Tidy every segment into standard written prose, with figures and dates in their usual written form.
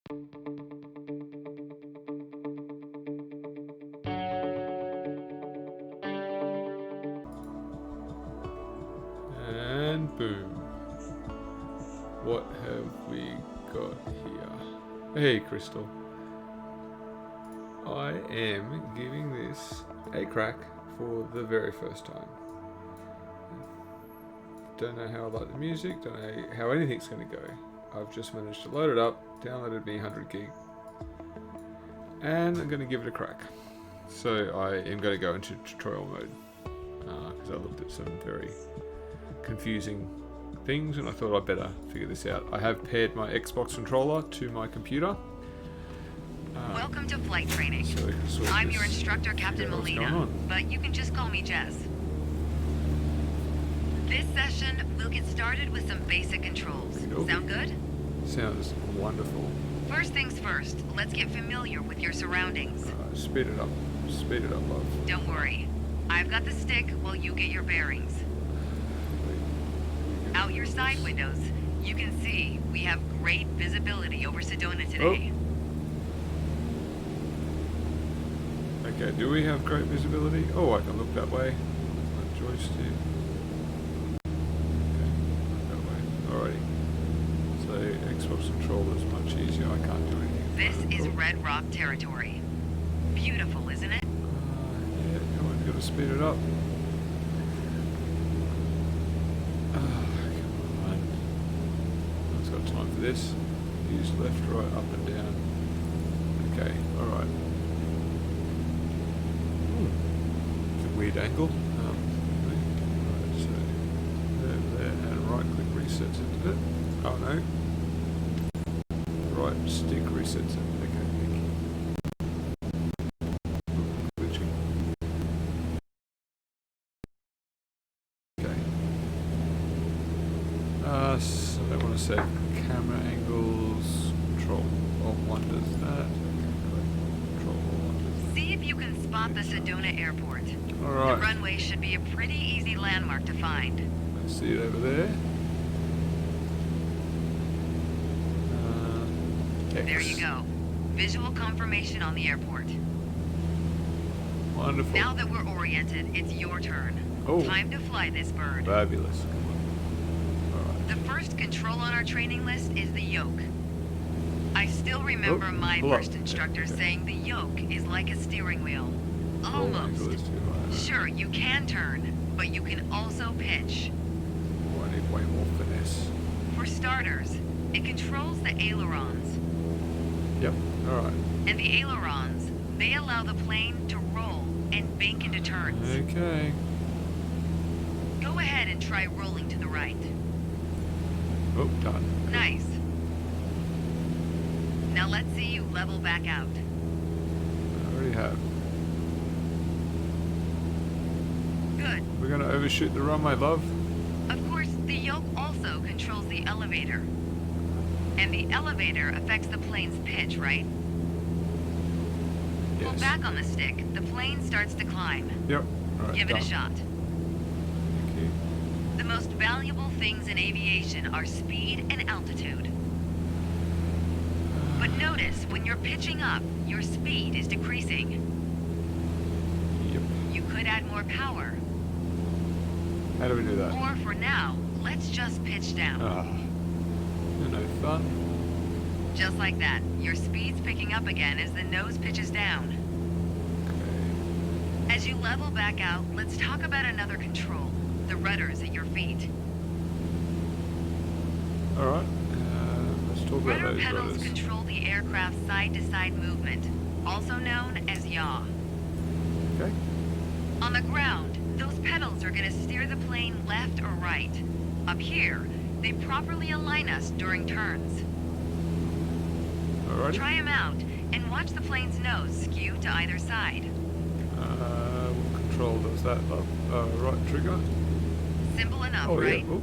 And boom. What have we got here? Hey, Crystal. I am giving this a crack for the very first time. Don't know how I like the music, don't know how anything's going to go. I've just managed to load it up, downloaded me 100 gig, and I'm going to give it a crack. So I am going to go into tutorial mode because I looked at some very confusing things and I thought I'd better figure this out. I have paired my Xbox controller to my computer. Welcome to flight training. So I'm your instructor, Captain Molina, but you can just call me Jess. This session, we'll get started with some basic controls. Sound good? Sounds wonderful. First things first, let's get familiar with your surroundings. Speed it up. Speed it up, love. Don't worry. I've got the stick while you get your bearings. Out your side windows, you can see we have great visibility over Sedona today. Okay, do we have great visibility? Oh, I can look that way. Joystick. Okay, look that way. Alrighty. So Xbox controller is much easier. I can't do anything. This is Red Rock territory. Beautiful, isn't it? Yeah, come on, gotta speed it up. Come on. I've got time for this. Use left, right, up and down. Okay, alright. It's a weird angle. Right, so there, and right click resets it, did it? Oh no. Right stick resets it. Okay, thank you. Glitching. Okay. So I want to set camera angles. Control Alt 1 does that. Control Alt 1 does that. See if you can spot the Sedona airport. Alright. The runway should be a pretty easy landmark to find. I see it over there. There you go. Visual confirmation on the airport. Wonderful. Now that we're oriented, it's your turn. Oh. Time to fly this bird. Fabulous. Come on. Alright. The first control on our training list is the yoke. I still remember my first instructor saying the yoke is like a steering wheel. Almost. Sure, you can turn, but you can also pitch. Oh, I need way more finesse. For starters, it controls the ailerons. Yep, alright. And the ailerons, they allow the plane to roll and bank into turns. Okay. Go ahead and try rolling to the right. Oh, done. Nice. Now let's see you level back out. I already have. Good. We're gonna overshoot the runway, love. Of course, the yoke also controls the elevator. And the elevator affects the plane's pitch, right? Yes. Pull back on the stick, the plane starts to climb. Yep. Alright, Give it done. a shot. Thank you. The most valuable things in aviation are speed and altitude. But notice, when you're pitching up, your speed is decreasing. Yep. You could add more power. How do we do that? Or for now, let's just pitch down. No fun. Just like that, your speed's picking up again as the nose pitches down. Okay. As you level back out, let's talk about another control, the rudders at your feet. Alright. Let's talk about Rudder those pedals rudders. control the aircraft's side-to-side movement, also known as yaw. Okay. On the ground, those pedals are going to steer the plane left or right. Up here, they properly align us during turns. Alrighty. Try them out and watch the plane's nose skew to either side. What control does that, love? Right trigger? Simple enough, Oh, right? yeah. Oh.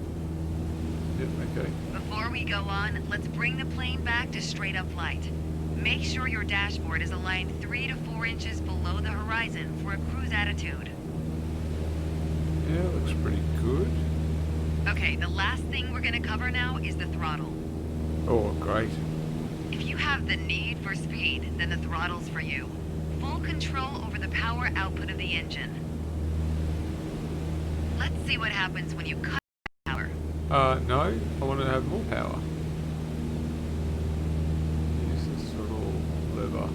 Yep, okay. Before we go on, let's bring the plane back to straight-up flight. Make sure your dashboard is aligned 3 to 4 inches below the horizon for a cruise attitude. Yeah, looks pretty good. Okay, the last thing we're going to cover now is the throttle. Oh, great. If you have have the need for speed, then the throttle's for you. Full control over the power output of the engine. Let's see what happens when you cut power. No, I want to have more power. Use this throttle lever.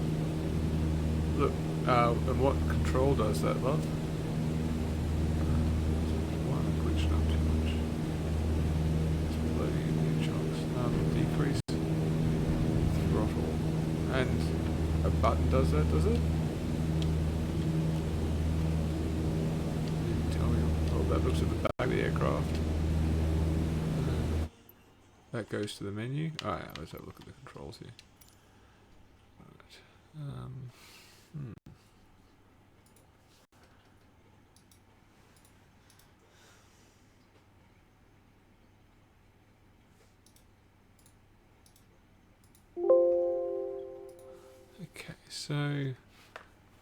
Look, and what control does that, love? One, glitching up too much. It's loading in new chunks. Decrease throttle. And a button does that, does it? Tell me. Oh, that looks at the back of the aircraft. That goes to the menu. Alright, let's have a look at the controls here. Alright. Okay, so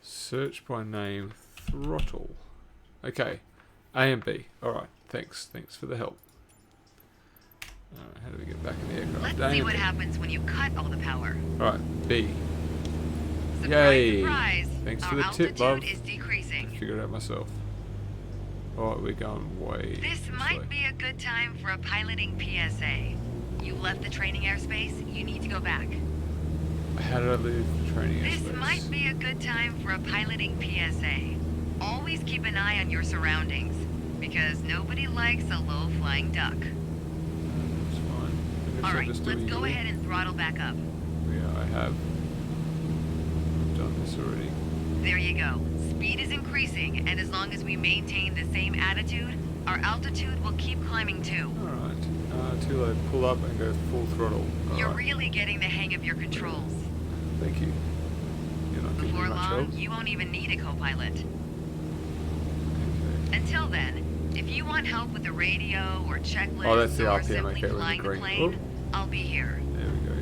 search by name, throttle. Okay, A and B. Alright, thanks for the help. Alright, how do we get back in the aircraft? Let's see what happens when you cut all the power. Alright, B. Surprise, Yay! surprise. Thanks Our for the tip, love. altitude is decreasing. I figured it out myself. Alright, we're going way This might way. be a good time for a piloting PSA. You left the training airspace, you need to go back. How did I leave the training This airspace? might be a good time for a piloting PSA. Always keep an eye on your surroundings, because nobody likes a low-flying duck. That's fine. I guess I'll Alright, just do let's a go yaw. ahead and throttle back up. Yeah, I have. I've done this already. There you go. Speed is increasing, and as long as we maintain the same attitude, our altitude will keep climbing too. Alright. Till I pull up and go full throttle. You're Alright. really getting the hang of your controls. Thank you. You're not giving me Before much long, help. you won't even need a co-pilot. Okay. Until then, if you want help with the radio or checklist Oh, that's the or RPM, simply okay, with the flying the green. plane, I'll be here. There we go.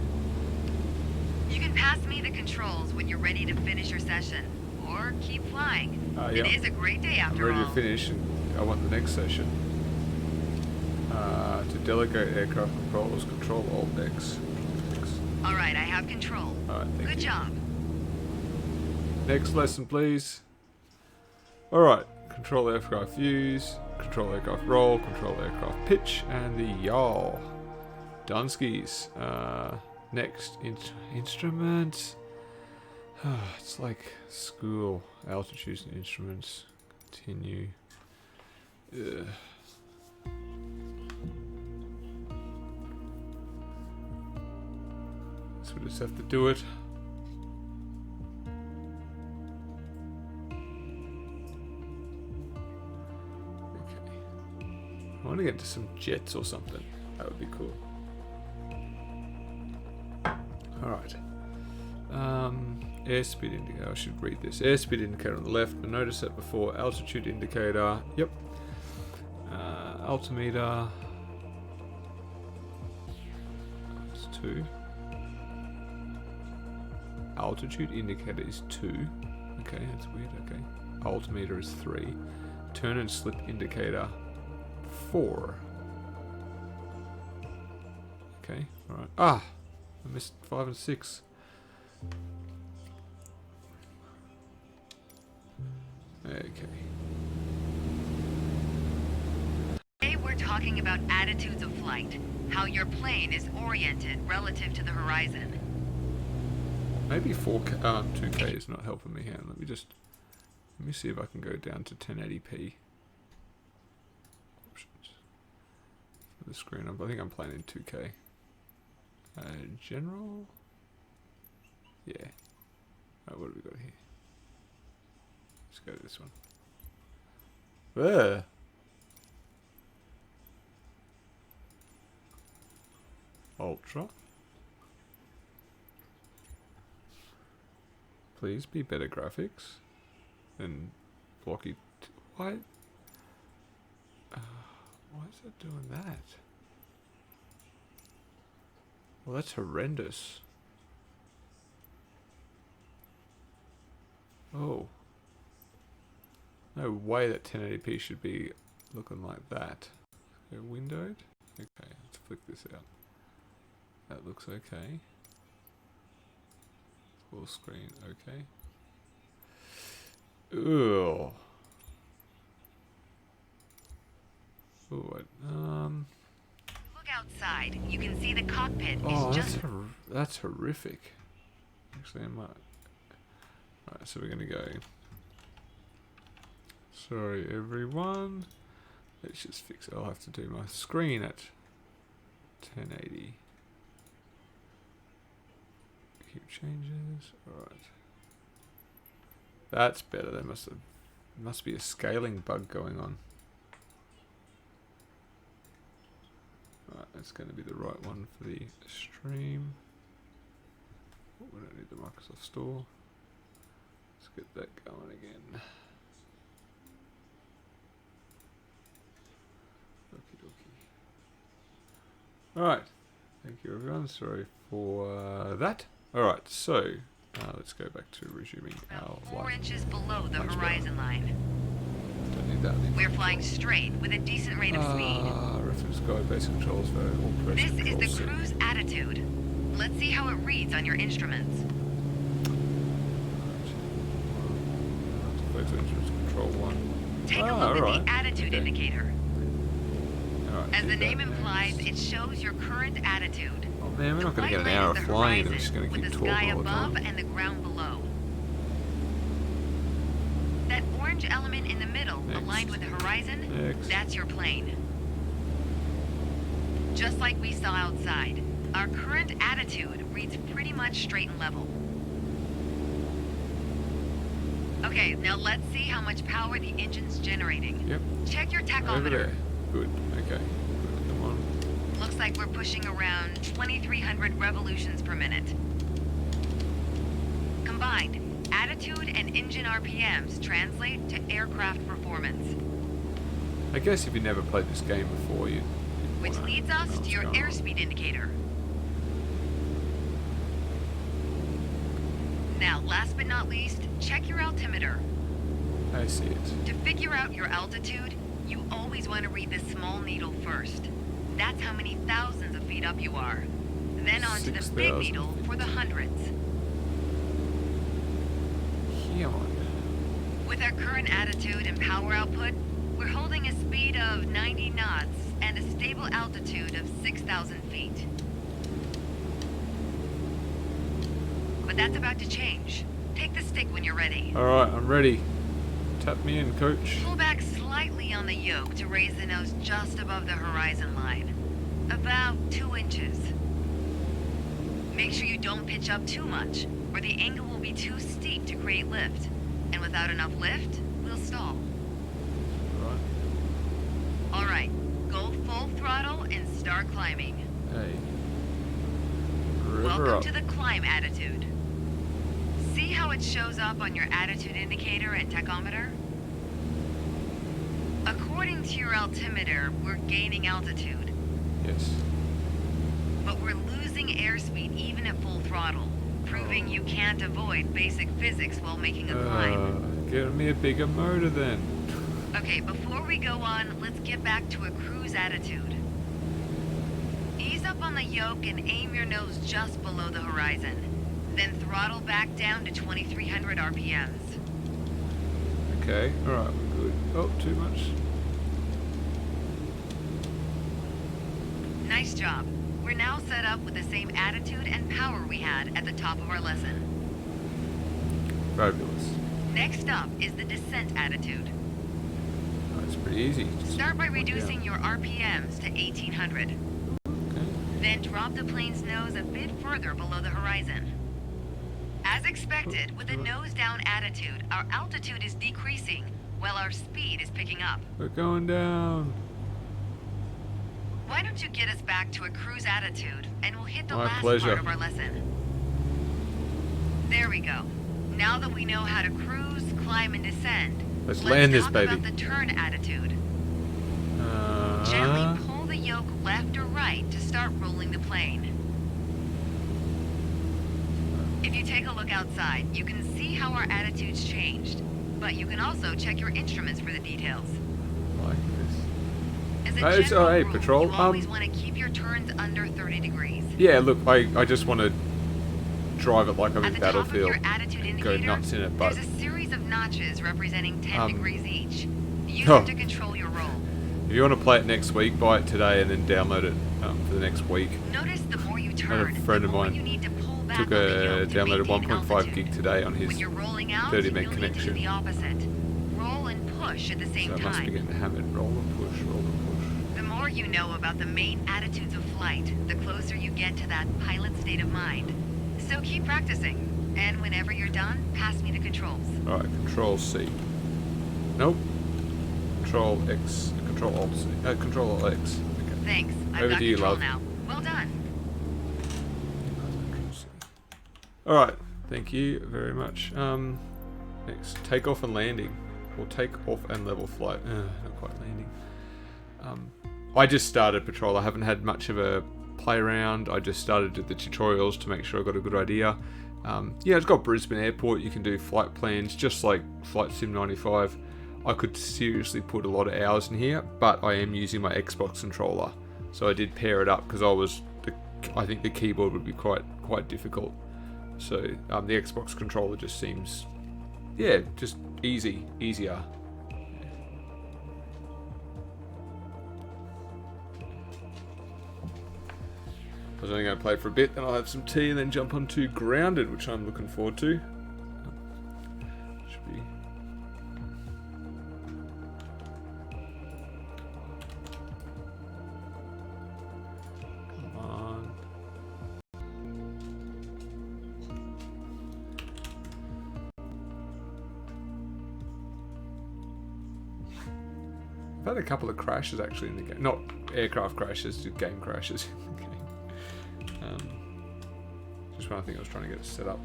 You can pass me the controls when you're ready to finish your session, or keep flying. Yeah. It is a great day I'm after ready all. to finish and I want the next session. To delegate aircraft controls, control Alt X. All right, I have control. Alright, thank Good you. job. Next lesson, please. Alright, control aircraft views, control aircraft roll, control aircraft pitch, and the yaw. Dunskies. Next, instruments. It's like school. Altitudes and instruments. Continue. Ugh. So we just have to do it. Okay. I want to get into some jets or something. That would be cool. Alright. Airspeed indicator. I should read this. Airspeed indicator on the left, but notice that before. Altitude indicator. Yep. Altimeter. It's 2. Altitude indicator is 2. Okay, that's weird. Okay. Altimeter is 3. Turn and slip indicator 4. Okay, alright. Ah! I missed 5 and 6. Okay. Today we're talking about attitudes of flight, how your plane is oriented relative to the horizon. Maybe 4K, 2K is not helping me here. Let me see if I can go down to 1080p. Options. For the screen, I think I'm playing in 2K. General? Yeah. What have we got here? Let's go to this one. There. Ultra. Please be better graphics than blocky. Why? Why is it doing that? Well, that's horrendous. Oh. No way that 1080p should be looking like that. Okay, windowed? Okay, let's flick this out. That looks okay. Full screen, okay. Ooh. Ooh, Look outside. You can see the cockpit oh, is just... that's horrific. Actually, I might... Right, so we're going to go... Sorry, everyone. Let's just fix it. I'll have to do my screen at 1080. Keep changes. Alright. That's better. There must be a scaling bug going on. Right, that's going to be the right one for the stream. Oh, we don't need the Microsoft Store. Let's get that going again. Okie dokie. Alright. Thank you everyone. Sorry for that. Alright, so let's go back to resuming our 4 inches below the Much horizon line. Don't need that anymore. We're flying straight with a decent rate of speed. Reference guide, basic controls for all press This is controls the set. cruise attitude. Let's see how it reads on your instruments. Right. Control 1. Take a look at alright. the attitude Okay. indicator. Alright, As do the name that implies, next. it shows your current attitude. Oh man, we're not going to White get an line hour is of the flying. I'm horizon, just going to with keep the talking sky all the above time. and the ground below. That orange element in the middle, Next. aligned with the horizon, Next. that's your plane. Just like we saw outside, our current attitude reads pretty much straight and level. Okay, now let's see how much power the engine's generating. Yep. Check your Over tachometer. there. Good. Okay. Good. Come on. Looks like we're pushing around 2,300 revolutions per minute. Combined, attitude and engine RPMs translate to aircraft performance. I guess if you never played this game before, you'd Which wanna leads know us what's to your going on. airspeed indicator. Now, last but not least, check your altimeter. I see it. To figure out your altitude, you always want to read the small needle first. That's how many thousands of feet up you are. Then on to the big 6,000 needle for the hundreds. Come on. With our current attitude and power output, we're holding a speed of 90 knots and a stable altitude of 6,000 feet. But that's about to change. Take the stick when you're ready. Alright, I'm ready. Tap me in, coach. Pull back slightly on the yoke to raise the nose just above the horizon line. About 2 inches. Make sure you don't pitch up too much, or the angle will be too steep to create lift. And without enough lift, we'll stall. Alright. Alright, go full throttle and start climbing. Hey. River Welcome up. to the climb attitude. See how it shows up on your attitude indicator and tachometer? According to your altimeter, we're gaining altitude, Yes. but we're losing airspeed even at full throttle, proving you can't avoid basic physics while making a climb. Get me a bigger motor then. Okay, before we go on, let's get back to a cruise attitude. Ease up on the yoke and aim your nose just below the horizon. Then throttle back down to 2,300 RPMs. Okay, alright, we're good. Oh, too much. Nice job. We're now set up with the same attitude and power we had at the top of our lesson. Fabulous. Next up is the descent attitude. That's pretty easy. Just Start by one reducing down. your RPMs to 1,800. Okay. Then drop the plane's nose a bit further below the horizon. As expected, with a nose-down attitude, our altitude is decreasing, while our speed is picking up. We're going down. Why don't you get us back to a cruise attitude, and we'll hit the My last pleasure. part of our lesson. There we go. Now that we know how to cruise, climb, and descend, Let's land this talk baby. about the turn attitude. Gently pull the yoke left or right to start rolling the plane. If you take a look outside, you can see how our attitude's changed. But you can also check your instruments for the details. Like As this. a It's general hey, rule, patrol. you always want to keep your turns under 30 degrees. Yeah, look, I just want to drive it like I'm At in the top of Battlefield your attitude and go indicator, nuts in it, but there's a series of notches representing 10 degrees each. Use Oh. them to control your roll. if you want to play it next week, buy it today and then download it for the next week. Notice the more you I had turn, a friend the of more mine you need to pull back took on the yoke to downloaded maintain 1.5 altitude. gig today on his When you're rolling out, 30 you'll meg need to do connection. the opposite. Roll and push at the same So I must be time. getting hammered. Roll and push, roll and push. The more you know about the main attitudes of flight, the closer you get to that pilot state of mind. So keep practicing, and whenever you're done, pass me the controls. Alright, Control C. Nope. Control X. Control Alt C. Control Alt X. Okay. Thanks. I've Over got to you, control love. now. Well done. Alright, thank you very much. Next, takeoff and landing. Or take off and level flight. Not quite landing. I just started Patrol. I haven't had much of a play around. I just started the tutorials to make sure I got a good idea. Yeah, it's got Brisbane Airport. You can do flight plans just like Flight Sim 95. I could seriously put a lot of hours in here, but I am using my Xbox controller. So I did pair it up because I think the keyboard would be quite difficult. So the Xbox controller just seems, yeah, just easier. I was only going to play for a bit, then I'll have some tea and then jump onto Grounded, which I'm looking forward to. Should be. Come on. I've had a couple of crashes actually in the game. Not aircraft crashes, just game crashes in the game. Just when I think I was trying to get it set up.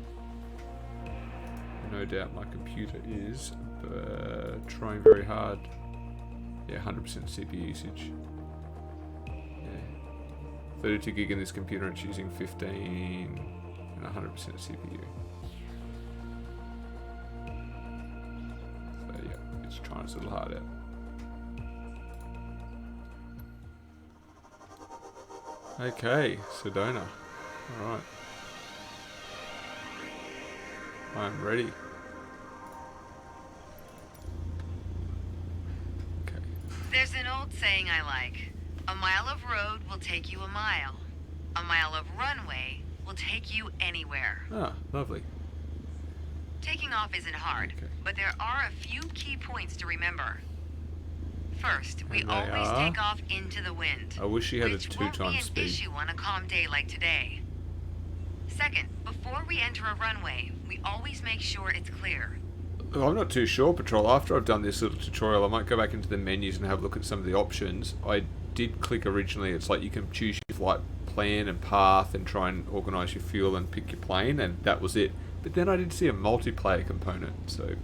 No doubt my computer is trying very hard. Yeah, 100% CPU usage. Yeah. 32 gig in this computer and it's using 15 and 100% CPU. So yeah, it's trying its little hard out. Okay, Sedona. Alright. I'm ready. Okay. There's an old saying I like. A mile of road will take you a mile. A mile of runway will take you anywhere. Ah, lovely. Taking off isn't hard, Okay. but there are a few key points to remember. First, we And they always are? take off into the wind. I wish you had a which 2 won't be times an speed. issue on a calm day like today. Second, before we enter a runway, we always make sure it's clear. Well, I'm not too sure, Patrol. After I've done this little tutorial, I might go back into the menus and have a look at some of the options. I did click originally, it's like you can choose your flight plan and path and try and organise your fuel and pick your plane, and that was it. But then I did see a multiplayer component, so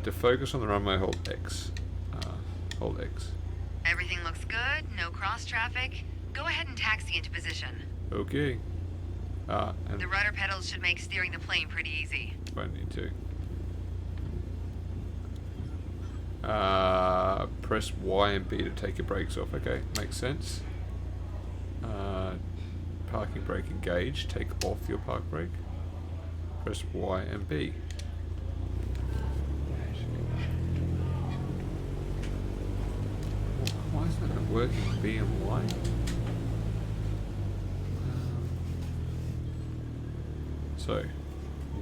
to focus on the runway, hold X. Hold X. Everything looks good, no cross traffic. Go ahead and taxi into position. Okay. And The rudder pedals should make steering the plane pretty easy. I need to. Press Y and B to take your brakes off. Okay, makes sense. Parking brake engaged. Take off your park brake. Press Y and B. Why is that not working? B and Y? So,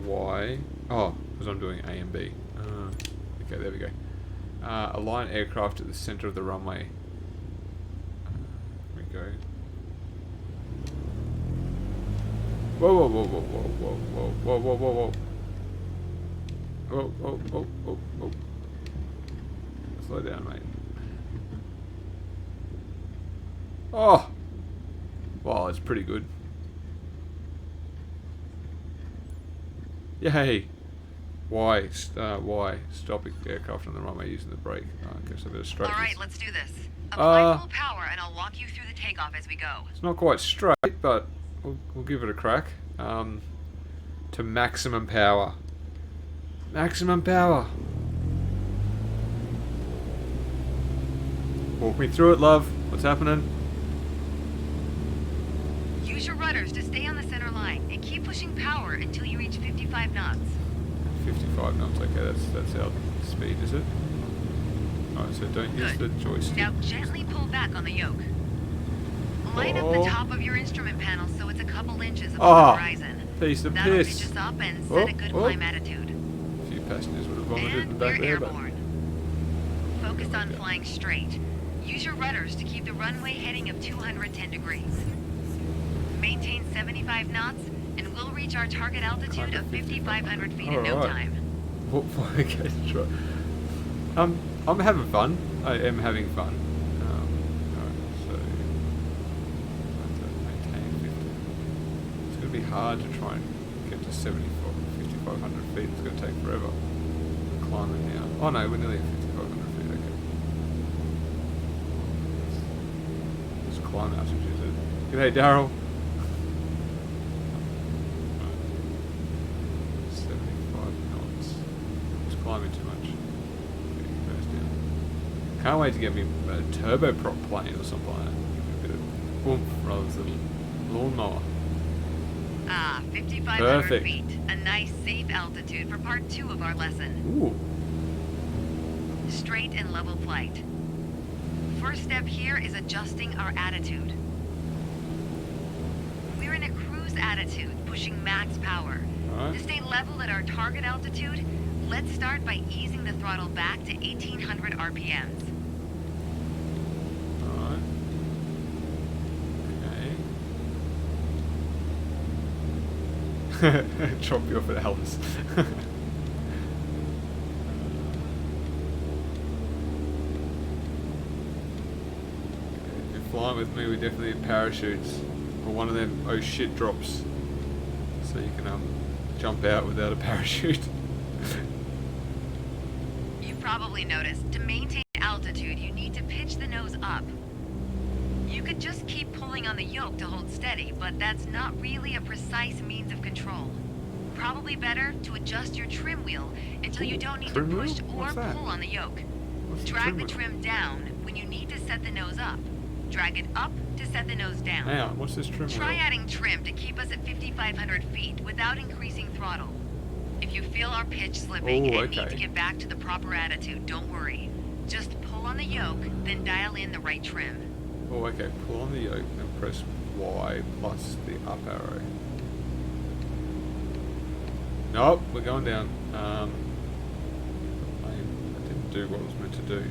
Y. Oh, because I'm doing A and B. Okay, there we go. Align aircraft at the center of the runway. Here we go. Whoa, whoa, whoa, whoa, whoa, whoa, whoa, whoa, whoa, whoa. Whoa, whoa, whoa, whoa, whoa. Slow down, mate. Oh! Wow, it's pretty good. Yay! Y. Stopping the aircraft on the runway using the brake. I guess I better straighten All right, this. let's do this. Apply full power and I'll walk you through the takeoff as we go. It's not quite straight, but we'll give it a crack. To maximum power. Maximum power. Walk me through it, love. What's happening? Use your rudders to stay on the center line and keep pushing power until you reach 55 knots. 55 knots, okay, that's our speed, is it? Alright, so don't use the joystick. Now gently pull back on the yoke. Line up the top of your instrument panel so it's a couple inches above the horizon. Piece of That'll piss. pitch us up and set a good climb attitude. A few passengers would have vomited in the And back we're there, but... airborne. Focus on flying straight. Use your rudders to keep the runway heading of 210 degrees. Maintain 75 knots, and we'll reach our target altitude of 5,500 feet in no time. Okay, try. I'm having fun. I am having fun. Alright, so let's maintain 50. It's going to be hard to try and get to 5,500 feet. It's going to take forever. Climbing now. Oh no, we're nearly at 5,500 feet. Okay. Just climb altitude, is it? G'day, Daryl. 75 knots. Just climbing too much. Can't wait to get me a turboprop plane or something like that. Give me a bit of oomph rather than lawnmower. 5,500 feet. A nice, safe altitude for part 2 of our lesson. Ooh. Straight and level flight. First step here is adjusting our attitude. We're in a cruise attitude, pushing max power. Right. To stay level at our target altitude, let's start by easing the throttle back to 1,800 RPMs. Alright. Okay. Chop you off at Alice. If you're flying with me, we definitely have parachutes. Or one of them oh shit drops. So you can jump out without a parachute. Probably noticed, to maintain altitude, you need to pitch the nose up. You could just keep pulling on the yoke to hold steady, but that's not really a precise means of control. Probably better to adjust your trim wheel until you don't need to push or pull on the yoke. Drag the trim down when you need to set the nose up. Drag it up to set the nose down. Hang on, what's this trim wheel? Try adding trim to keep us at 5,500 feet without increasing throttle. If you feel our pitch slipping and need to get back to the proper attitude, don't worry. Just pull on the yoke, then dial in the right trim. Oh, okay. Pull on the yoke and press Y plus the up arrow. Nope, we're going down. I didn't do what I was meant to do.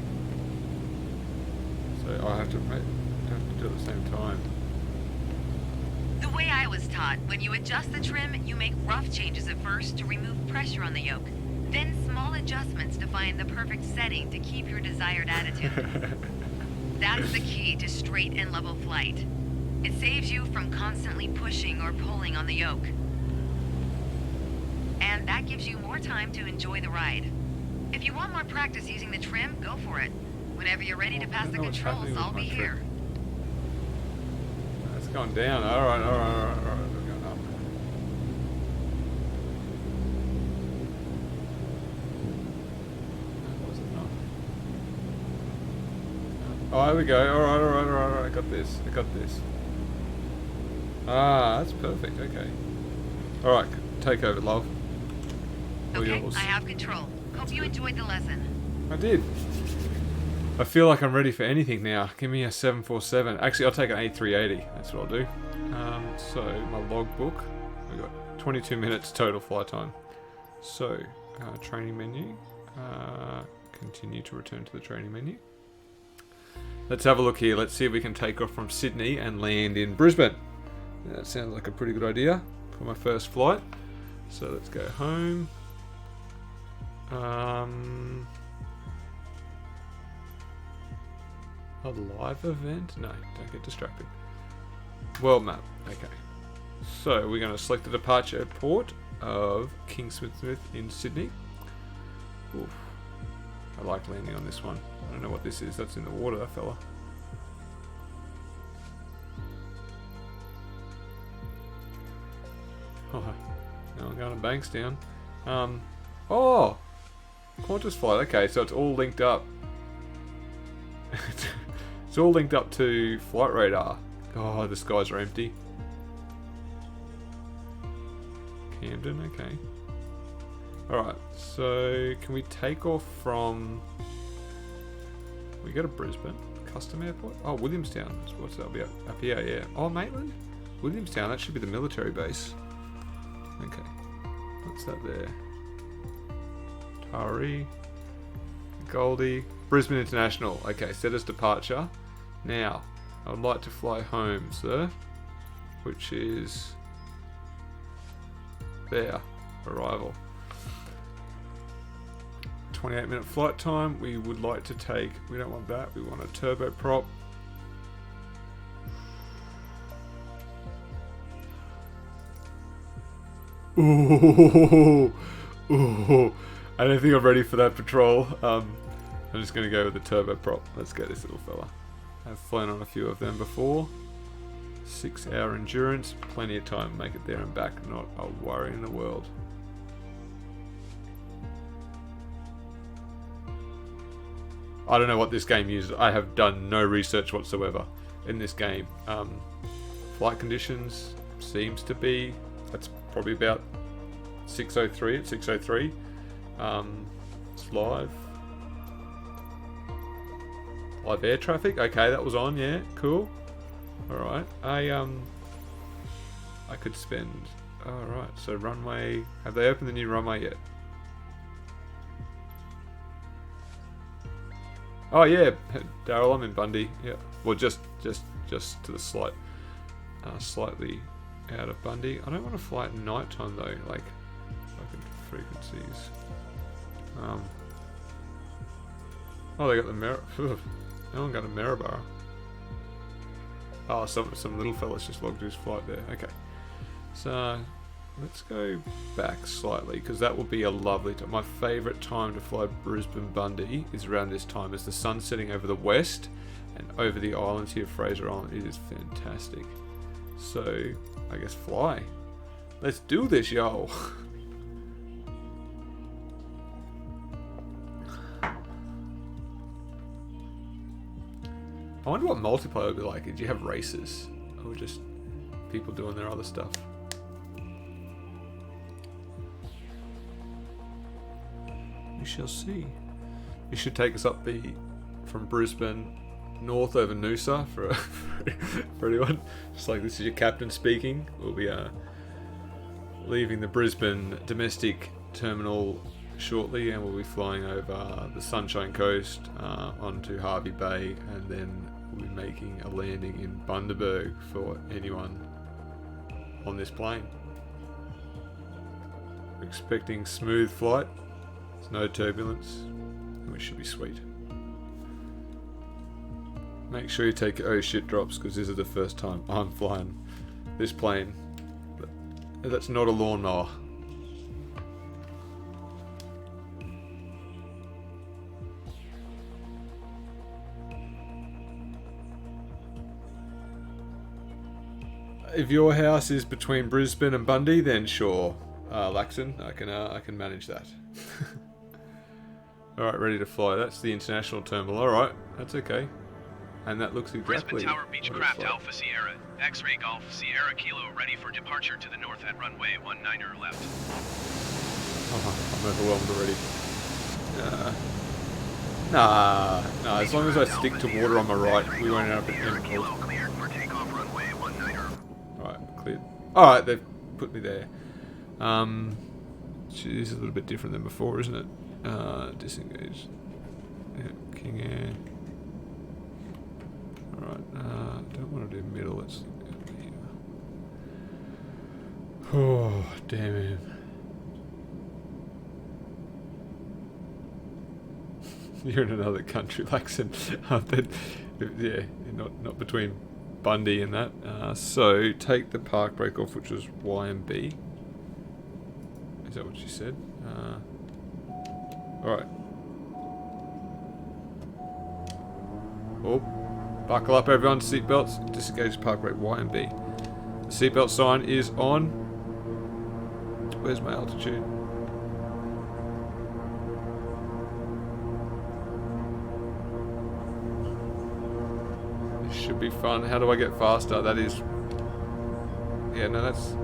So I have to do it at the same time. The way I was taught, when you adjust the trim, you make rough changes at first to remove pressure on the yoke. Then small adjustments to find the perfect setting to keep your desired attitude. That's the key to straight and level flight. It saves you from constantly pushing or pulling on the yoke. And that gives you more time to enjoy the ride. If you want more practice using the trim, go for it. Whenever you're ready to pass the controls, I'll be here. It's gone down. Alright. We're going up. That wasn't enough. Oh, there we go. Alright. I got this. Ah, that's perfect. Okay. Alright, take over, love. All okay, yours. I have control. Hope you enjoyed the lesson. I did. I feel like I'm ready for anything now. Give me a 747. Actually, I'll take an A380. That's what I'll do. So, my logbook. We've got 22 minutes total flight time. So, training menu. Continue to return to the training menu. Let's have a look here. Let's see if we can take off from Sydney and land in Brisbane. That sounds like a pretty good idea for my first flight. So, let's go home. A live event? No, don't get distracted. World map. Okay. So we're going to select the departure port of Kingsmith in Sydney. Oof. I like landing on this one. I don't know what this is. That's in the water, that fella. Oh, now I'm going to Bankstown. Oh! Qantas flight. Okay, so it's all linked up. It's all linked up to flight radar. Oh, the skies are empty. Camden, okay. Alright, so can we take off from... We go to Brisbane, Custom Airport? Oh, Williamstown. What's that? That'll be up here, yeah. Oh, Maitland? Williamstown, that should be the military base. Okay. What's that there? Taree. Goldie. Brisbane International. Okay, set as departure. Now, I would like to fly home, sir. Which is... there. Arrival. 28-minute flight time. We would like to take... We don't want that. We want a turboprop. Ooh. Ooh. I don't think I'm ready for that patrol. I'm just going to go with the turboprop. Let's get this little fella. I've flown on a few of them before. 6-hour endurance. Plenty of time to make it there and back. Not a worry in the world. I don't know what this game uses. I have done no research whatsoever in this game. Flight conditions seems to be... That's probably about 6:03 at 6:03. It's live. Live air traffic. Okay, that was on. Yeah, cool. All right. I could spend. All right. So runway. Have they opened the new runway yet? Oh yeah, Daryl. I'm in Bundy. Yeah. Well, just to the slightly out of Bundy. I don't want to fly at night time though. Like frequencies. Oh, they got the Mer. No one got a Maryborough. Oh, some little fella's just logged his flight there. Okay, so let's go back slightly because that will be a lovely time. My favourite time to fly Brisbane Bundy is around this time as the sun's setting over the west and over the islands here, Fraser Island. It is fantastic. So I guess fly. Let's do this, yo. I wonder what multiplayer would be like. Did you have races? Or just people doing their other stuff? We shall see. You should take us up from Brisbane north over Noosa for anyone. Just like this is your captain speaking. We'll be leaving the Brisbane domestic terminal shortly, and we'll be flying over the Sunshine Coast onto Harvey Bay, and then we'll be making a landing in Bundaberg for anyone on this plane. We're expecting smooth flight. There's no turbulence, and we should be sweet. Make sure you take your oh shit drops, because this is the first time I'm flying this plane. That's not a lawnmower. If your house is between Brisbane and Bundy, then sure, Laxon, I can manage that. All right, ready to fly. That's the international terminal. All right, that's okay. And that looks exactly... Brisbane Tower Beechcraft Alpha Sierra, X-Ray Golf Sierra Kilo, ready for departure to the north at runway 19er left. Oh, I'm overwhelmed already. Nah, as long as I stick to water on my right, we won't end up at chemicals. Cleared for takeoff runway 19er. Alright, cleared. Alright, they've put me there. This is a little bit different than before, isn't it? Disengage. Yeah, King Air. Alright, don't want to do middle, let's go here. Oh, damn it. You're in another country, Laxon. Yeah, not between Bundy and that. So, take the park brake off, which was Y and B. Is that what she said? Alright. Oh. Buckle up, everyone. Seatbelts. Disengage park brake Y and B. The seatbelt sign is on. Where's my altitude? This should be fun. How do I get faster? That is... Yeah, no, that's...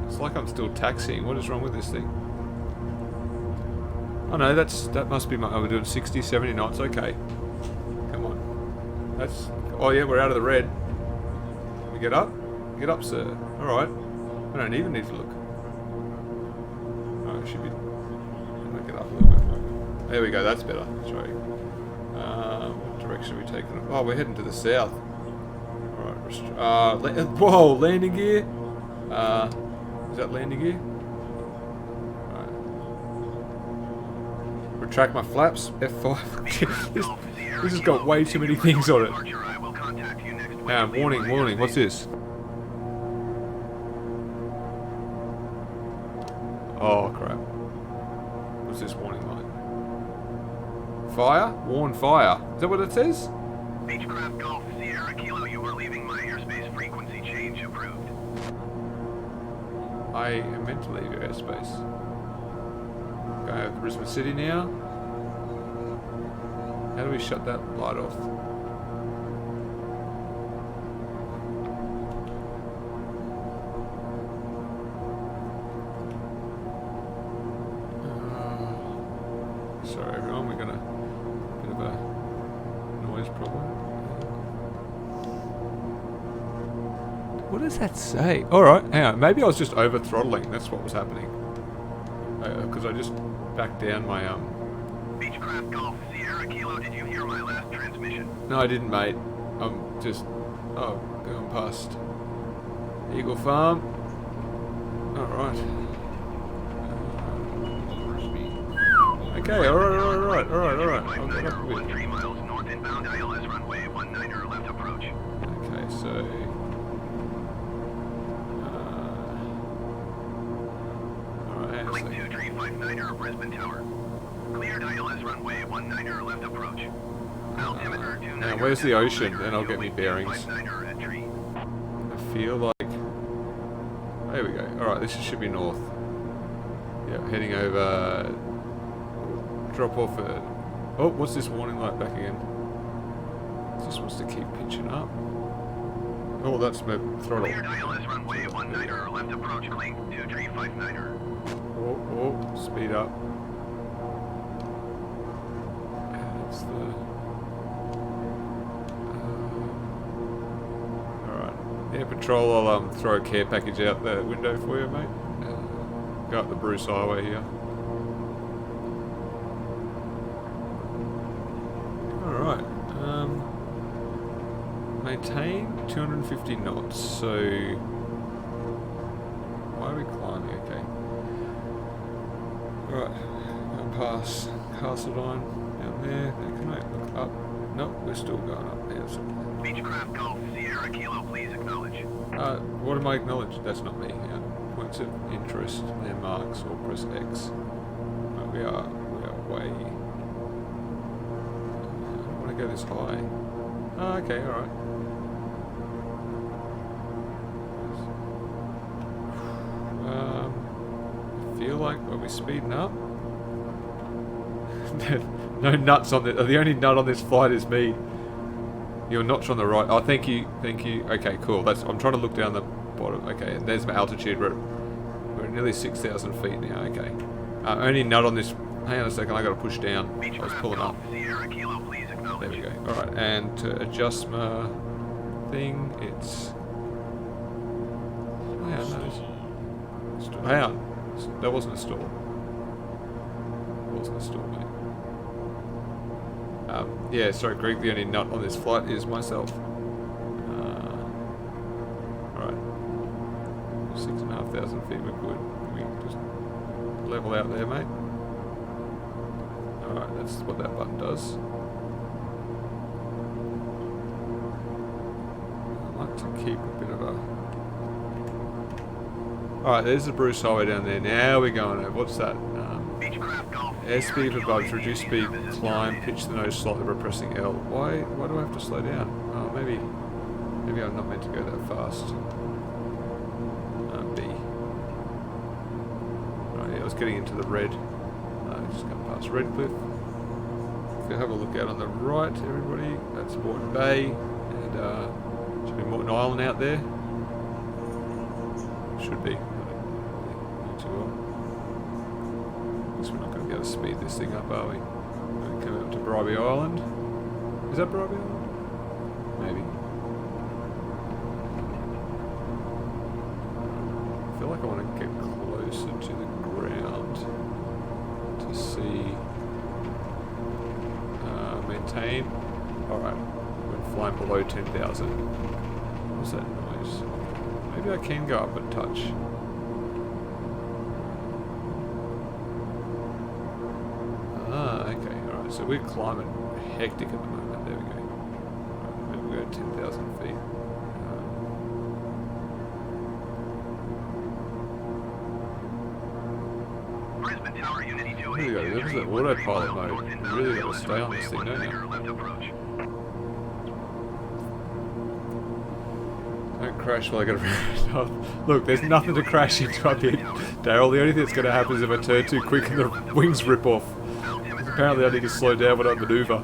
It's like I'm still taxiing. What is wrong with this thing? Oh no, that must be my... Oh, we're doing 60, 70 knots. Okay. Come on. That's... Oh yeah, we're out of the red. We get up? Get up, sir. Alright. I don't even need to look. Oh, it should be... I'll get up a little bit more. There we go, that's better. Sorry. What direction are we taking? Oh, we're heading to the south. Alright. Whoa, landing gear? Is that landing gear? Alright. Retract my flaps. F5. this has got way too many things on it. Warning. What's this? Oh, crap. What's this warning light? Fire? Warn fire. Is that what it says? Beechcraft Golf Sierra Kilo, you are leaving my airspace. Frequency change approved. I am meant to leave your airspace. Going over to Brisbane City now. How do we shut that light off? Sorry everyone, we're gonna... Bit of a noise problem. What does that say? Alright, hang on. Maybe I was just over throttling. That's what was happening. Because I just backed down my Beechcraft Golf Sierra Kilo, did you hear my last transmission? No, I didn't, mate. I'm just... Oh, going past Eagle Farm. Alright. Okay, alright. I'll get up a bit. 3 miles north inbound, ILS runway 19er left approach. Okay, so... Alright, hang on a Link second. 2359er Brisbane Tower. Cleared ILS runway 19er left approach. Altimeter 29. Now, where's the ocean? Then I'll get me bearings. I feel like... There we go. Alright, this should be north. Yeah, heading over... Drop off at... Oh, what's this warning light back again? It just wants to keep pitching up. Oh, that's my throttle. Cleared ILS runway 19er left approach. Clink 2359er. Oh, speed up. That's the... Alright. Air Patrol, I'll throw a care package out the window for you, mate. Go up the Bruce Highway here. Alright. Maintain 250 knots, so... Why are we climbing? Okay. Alright. Going past Castledine down there. Now, can I look up? Nope, we're still going up there. So. Beechcraft Golf Sierra Kilo, please acknowledge. What am I acknowledging? That's not me. Points of interest, their marks, or press X. We are way... I don't want to go this high. Oh, okay, alright. I feel like, are we speeding up? No nuts on the only nut on this flight is me. Your notch on the right. Oh, thank you. Okay, cool. I'm trying to look down the bottom. Okay, and there's my altitude. We're at nearly 6,000 feet now. Okay. Only nut on this. Hang on a second. I got to push down. I was pulling up. Sierra Kilo, please acknowledge. There we go. All right, and to adjust my thing, it's. Hang on. That wasn't a stall. It wasn't a stall, mate. Yeah, sorry, Greg, the only nut on this flight is myself. Alright. 6,500 feet, we're good. Can we just level out there, mate? Alright, that's what that button does. I like to keep a bit of a... Alright, there's the Bruce Highway down there. Now we're going over. What's that? Airspeed above, reduce speed, climb, pitch the nose slightly by pressing L. Why do I have to slow down? Oh, maybe I'm not meant to go that fast. B. Right, yeah, I was getting into the red. Just come past Redcliffe. If you have a look out on the right, everybody, that's Moreton Bay, and should be Moreton Island out there. Should be. Guess we're not going to be able to speed this thing up, are we? We're going to come out to Bribey Island. Is that Bribey Island? Maybe. I feel like I want to get closer to the ground to see. Maintain. Alright, we're flying below 10,000. What's that noise? Maybe I can go up a touch. Okay, alright, so we're climbing hectic at the moment. There we go. Right, maybe we'll go 10,000 feet. Really got to go to autopilot mode. You really got to stay on this thing, don't you? Don't crash while I get around. Look, there's nothing to crash into up here, Daryl. The only thing that's going to happen is if I turn too quick and the wings rip off. Apparently I need to slow down when I maneuver.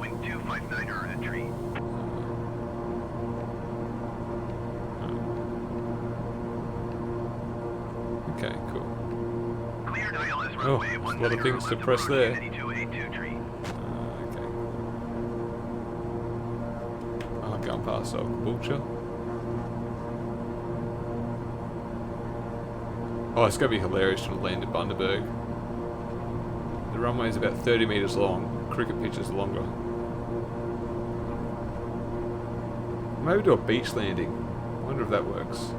Okay, cool. Oh, there's a lot of things to press there. Okay. I'm going past Vulture. Oh, it's going to be hilarious to land at Bundaberg. The runway is about 30 metres long. Cricket pitch is longer. Maybe do a beach landing. I wonder if that works.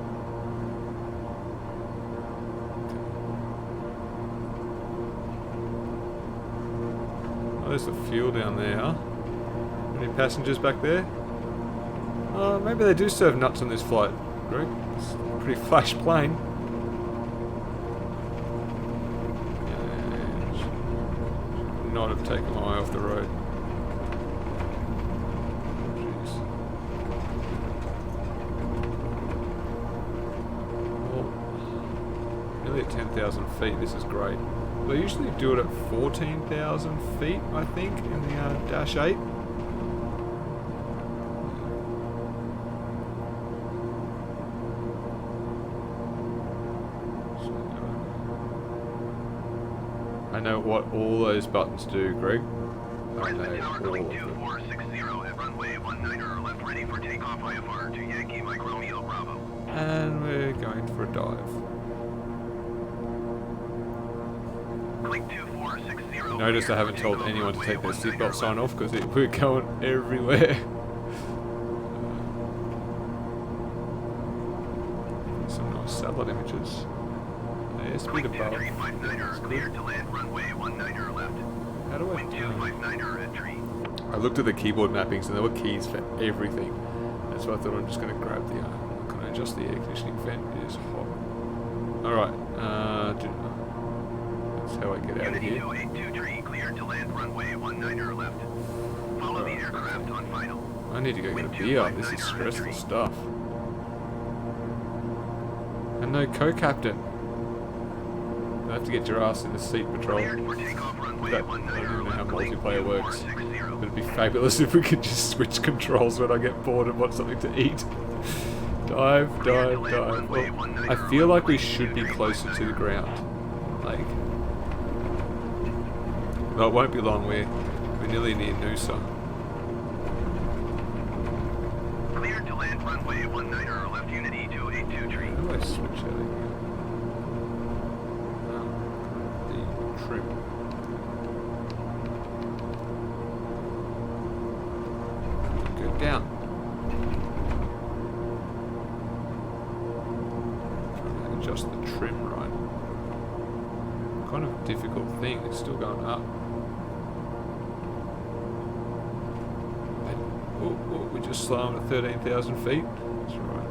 Oh, there's the fuel down there, huh? Any passengers back there? Oh, maybe they do serve nuts on this flight, Greg. It's a pretty flash plane. And not have taken my eye off the road. Jeez. Well, nearly at 10,000 feet. This is great. They usually do it at 14,000 feet, I think, in the Dash 8. I know what all those buttons do, Greg. I know all of them. And we're going for a dive. Notice I haven't told anyone to take their seatbelt sign off because we're going everywhere. Some nice satellite images. Airspeed above. How do I looked at the keyboard mappings and there were keys for everything. That's why I thought I'm just going to grab the. Can I adjust the air conditioning vent? It is hot. Alright. That's how I get out of here. I need to go get a beer. This is stressful stuff. And no co-captain. I have to get your ass in the seat, patrol. I don't even know how multiplayer works. But it'd be fabulous if we could just switch controls when I get bored and want something to eat. Dive, dive, dive. Well, I feel like we should be closer to the ground. Like, well, it won't be long. We're nearly near Noosa. Cleared to land runway 19 left unit E282 tree. How do I switch out of here? The trim. Go down. Trying to adjust the trim right. Kind of a difficult thing. It's still going up. We just slowing at 13,000 feet. That's right.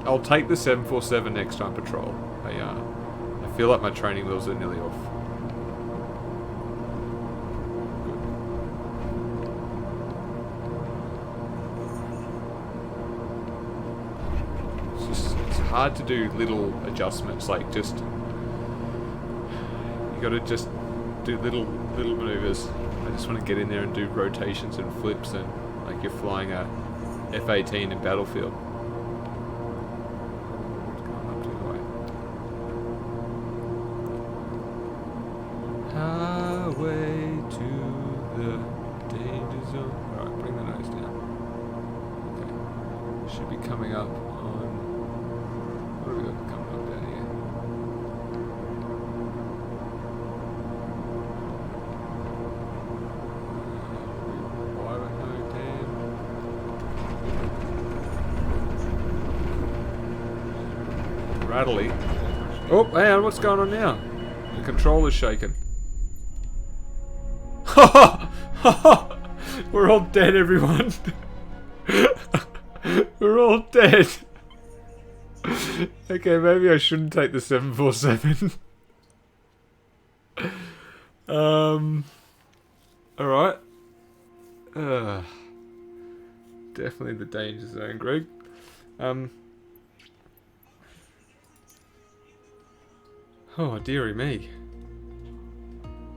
I'll take the 747 next time, patrol. I feel like my training wheels are nearly off. It's hard to do little adjustments, like just you got to just do little maneuvers. I just want to get in there and do rotations and flips, and like you're flying a F-18 in Battlefield. coming up on... What have we got coming up down here? Rattly. Oh, hang on, what's going on now? The controller's shaking. We're all dead, everyone. We're all dead. Okay, maybe I shouldn't take the 747. Alright. Definitely the danger zone, Greg. Oh, dearie me.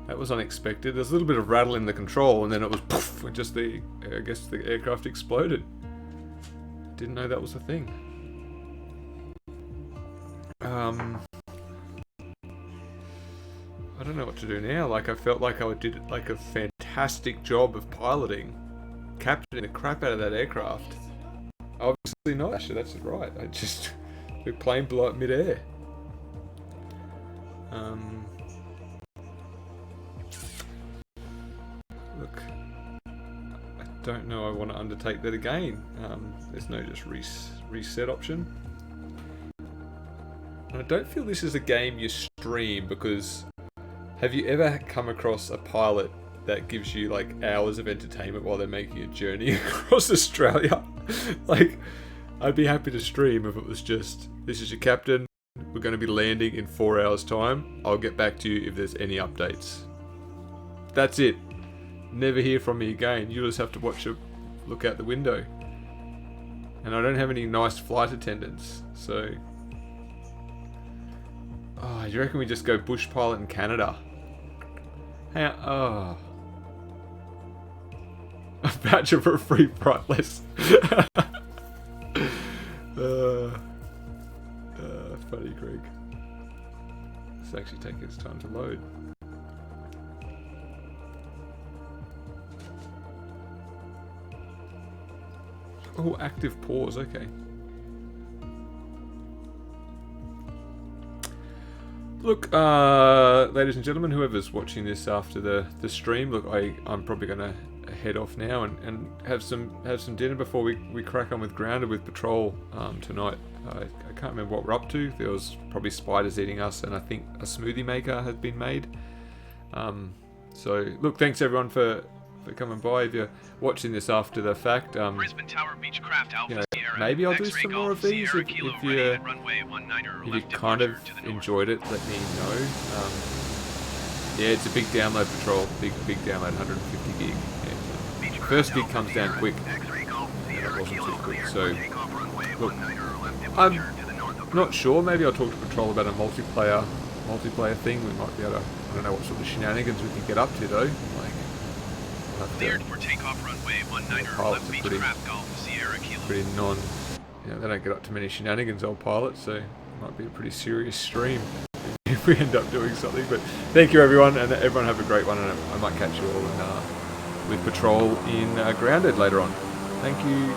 That was unexpected. There's a little bit of rattle in the control, and then it was poof, and just I guess the aircraft exploded. Didn't know that was a thing. I don't know what to do now. Like, I felt like I did like a fantastic job of piloting, capturing the crap out of that aircraft. Obviously not. Actually, that's right. The plane blew up mid-air. Look, I don't know I want to undertake that again. There's no just reset option. And I don't feel this is a game you stream, because have you ever come across a pilot that gives you like hours of entertainment while they're making a journey across Australia? Like, I'd be happy to stream if it was just, this is your captain, we're going to be landing in 4 hours time, I'll get back to you if there's any updates. That's it. Never hear from me again. You just have to look out the window. And I don't have any nice flight attendants, so... Oh, you reckon we just go bush pilot in Canada? Hang on. A voucher for a free flight list. Funny, Greg. It's actually taking its time to load. Oh, active pause, okay. Look, ladies and gentlemen, whoever's watching this after the stream, look, I'm probably going to head off now and have some dinner before we crack on with Grounded with Patrol tonight. I can't remember what we're up to. There was probably spiders eating us, and I think a smoothie maker has been made. So, look, thanks everyone for coming by. If you're watching this after the fact, Brisbane Tower Beechcraft Alpha Sierra, maybe I'll do some more of these if you kind of enjoyed it. Let me know. Yeah, it's a big download, Patrol. Big download, 150 gig. Yeah. First gig comes down quick, and it wasn't too quick. So, look, I'm not sure. Maybe I'll talk to Patrol about a multiplayer thing. We might be able to. I don't know what sort of shenanigans we can get up to though. Like, cleared for takeoff runway 19 left Beechcraft Golf Sierra Kilo. Pretty they don't get up to many shenanigans, old pilots, so it might be a pretty serious stream if we end up doing something. But thank you everyone, and everyone have a great one, and I might catch you all with Patrol in Grounded later on. Thank you.